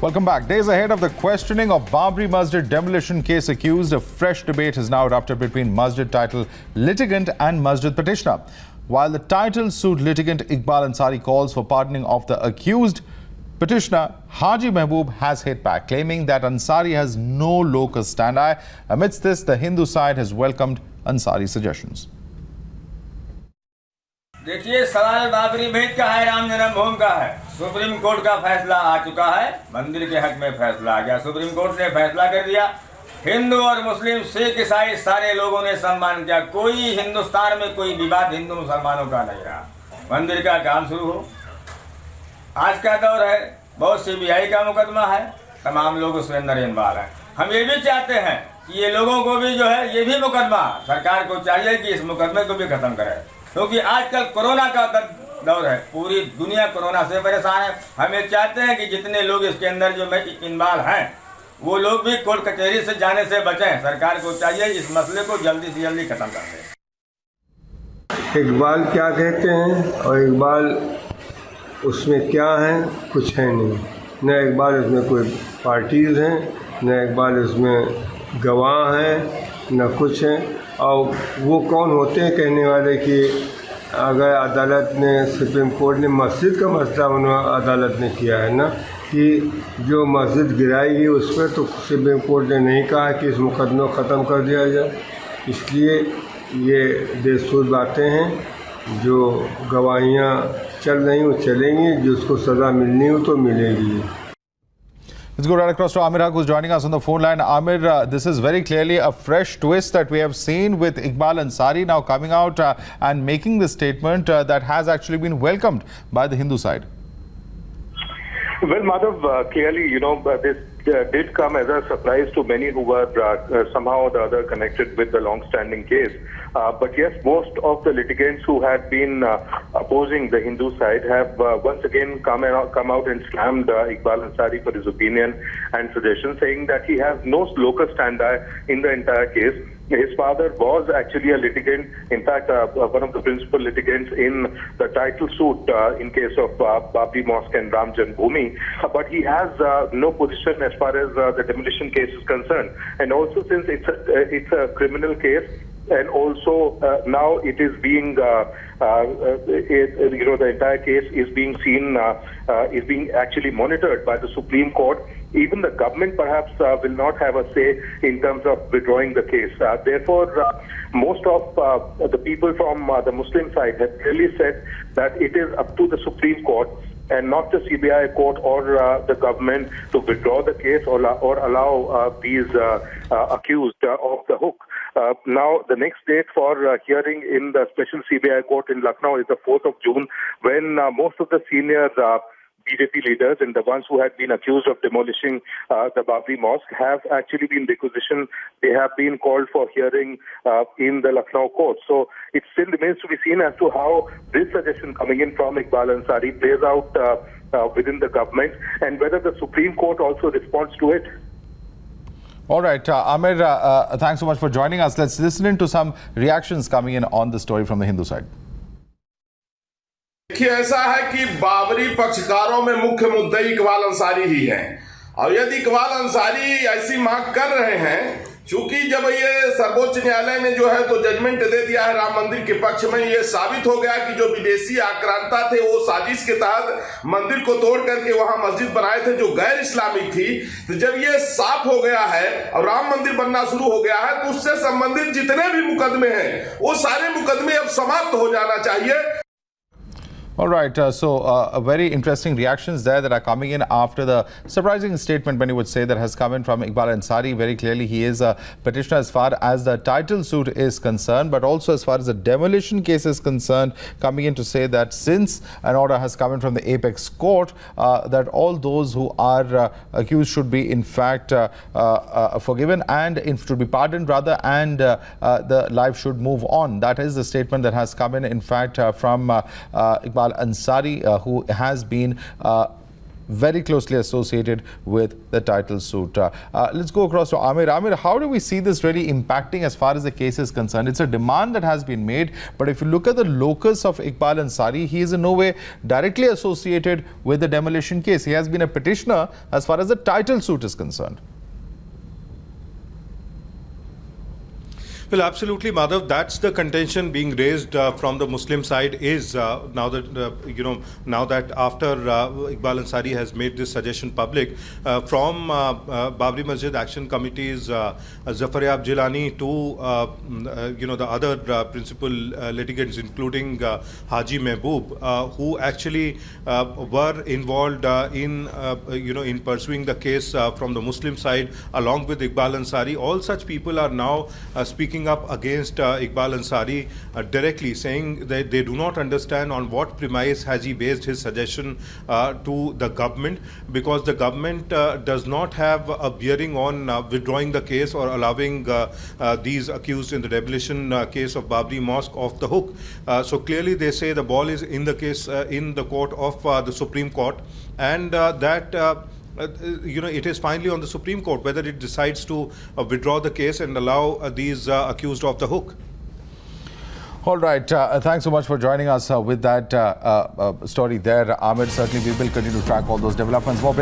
Welcome back. Days ahead of the questioning of Babri Masjid demolition case accused, a fresh debate has now erupted between Masjid title litigant and Masjid petitioner. While the title suit litigant Iqbal Ansari calls for pardoning of the accused, petitioner Haji Mehboob has hit back, claiming that Ansari has no locus standi. Amidst this, the Hindu side has welcomed Ansari's suggestions. देखिए, सवाल बाबरी मस्जिद का है, राम जन्मभूमि का है। Supreme court का फैसला आ चुका है, मंदिर के हक में फैसला आ गया। सुप्रीम कोर्ट ने फैसला कर दिया। हिंदू और मुस्लिम, सिख, ईसाई सारे लोगों ने सम्मान किया। कोई हिंदुस्तान में कोई विवाद हिंदू मुसलमानों का नहीं रहा। मंदिर का काम शुरू हो। आज का दौर है, बहुत सीबीआई का मुकदमा है, तमाम लोग उसमें अंदर इन्वॉल्व हैं। हम ये भी चाहते हैं कि ये लोगों को भी जो है, ये भी मुकदमा सरकार को चाहिए कि इस मुकदमे को भी खत्म करे, क्योंकि आजकल कोरोना का दौर है, पूरी दुनिया कोरोना से परेशान है। हम ये चाहते हैं कि जितने लोग इसके अंदर जो इन्वॉल्व हैं, वो लोग भी कोर्ट कचहरी से जाने से बचें। सरकार को चाहिए इस मसले को जल्दी से जल्दी खत्म कर दें। इकबाल क्या कहते हैं और इकबाल उसमें क्या है, कुछ है नहीं। न इकबाल उसमें कोई पार्टीज़ हैं, न इकबाल उसमें गवाह हैं, न कुछ है। और वो कौन होते हैं कहने वाले कि अगर अदालत ने, सुप्रीम कोर्ट ने मस्जिद का मसला उन्होंने अदालत ने किया है ना, कि जो मस्जिद गिराई उस पर तो सुप्रीम कोर्ट ने नहीं कहा कि इस मुकदमे को ख़त्म कर दिया जाए। इसलिए ये बेसुध बातें हैं। जो गवाहियाँ चल रही वो चलेंगी, जिसको सज़ा मिलनी हो तो मिलेगी। Let's go right across to Amir Haq, who's joining us on the phone line. Amir, this is very clearly a fresh twist that we have seen with Iqbal Ansari now coming out and making this statement that has actually been welcomed by the Hindu side. Well, Madhav, clearly, this did come as a surprise to many who were somehow or the other connected with the long-standing case. But yes, most of the litigants who had been opposing the Hindu side have once again come out and slammed Iqbal Ansari for his opinion and suggestion, saying that he has no locus standi in the entire case. His father was actually a litigant, in fact, one of the principal litigants in the title suit in case of Babri Mosque and Ram Janmabhoomi, but he has no position as far as the demolition case is concerned. And also, since it's a criminal case, and also now it is being, the entire case is being seen, is being actually monitored by the Supreme Court. Even the government perhaps will not have a say in terms of withdrawing the case. Therefore, most of the people from the Muslim side have clearly said that it is up to the Supreme Court and not the CBI court or the government to withdraw the case or allow these accused off the hook. Now, the next date for hearing in the special CBI court in Lucknow is the 4th of June, when most of the senior BJP leaders and the ones who had been accused of demolishing the Babri Mosque have actually been requisitioned. They have been called for hearing in the Lucknow court. So it still remains to be seen as to how this suggestion coming in from Iqbal Ansari plays out within the government, and whether the Supreme Court also responds to it. All right, Amir, thanks so much for joining us. Let's listen in to some reactions coming in on the story from the Hindu side. देखिए, ऐसा है कि बाबरी पक्षकारों में मुख्य मुद्दे इकबाल अंसारी ही हैं, और यदि इकबाल अंसारी ऐसी मांग कर रहे हैं, चूंकि जब ये सर्वोच्च न्यायालय ने जो है तो जजमेंट दे दिया है राम मंदिर के पक्ष में, ये साबित हो गया कि जो विदेशी आक्रांता थे वो साजिश के तहत मंदिर को तोड़ करके वहां मस्जिद बनाए थे जो गैर इस्लामिक थी। तो जब ये साफ हो गया है और राम मंदिर बनना शुरू हो गया है, तो उससे संबंधित जितने भी मुकदमे हैं वो सारे मुकदमे अब समाप्त हो जाना चाहिए। All right, very interesting reactions there that are coming in after the surprising statement, when you would say, that has come in from Iqbal Ansari. Very clearly, he is a petitioner as far as the title suit is concerned, but also as far as the demolition case is concerned, coming in to say that since an order has come in from the apex court, that all those who are accused should be in fact forgiven and should be pardoned rather, and the life should move on. That is the statement that has come in fact, from Iqbal Ansari, who has been very closely associated with the title suit. Let's go across to Amir. Amir, how do we see this really impacting as far as the case is concerned? It's a demand that has been made, but if you look at the locus of Iqbal Ansari, he is in no way directly associated with the demolition case. He has been a petitioner as far as the title suit is concerned. Well, absolutely, Madhav. That's the contention being raised from the Muslim side. Is now that now that after Iqbal Ansari has made this suggestion public, from Babri Masjid Action Committee's Zafar Yab Jilani to the other principal litigants, including Haji Mehboob, who actually were involved in pursuing the case from the Muslim side, along with Iqbal Ansari. All such people are now speaking up against Iqbal Ansari directly, saying that they do not understand on what premise has he based his suggestion to the government, because the government does not have a bearing on withdrawing the case or allowing these accused in the demolition case of Babri Mosque off the hook. So clearly they say the ball is in the case in the court of the Supreme Court, and it is finally on the Supreme Court whether it decides to withdraw the case and allow these accused off the hook. All right. Thanks so much for joining us with that story there, Amir. Certainly, we will continue to track all those developments. More breaking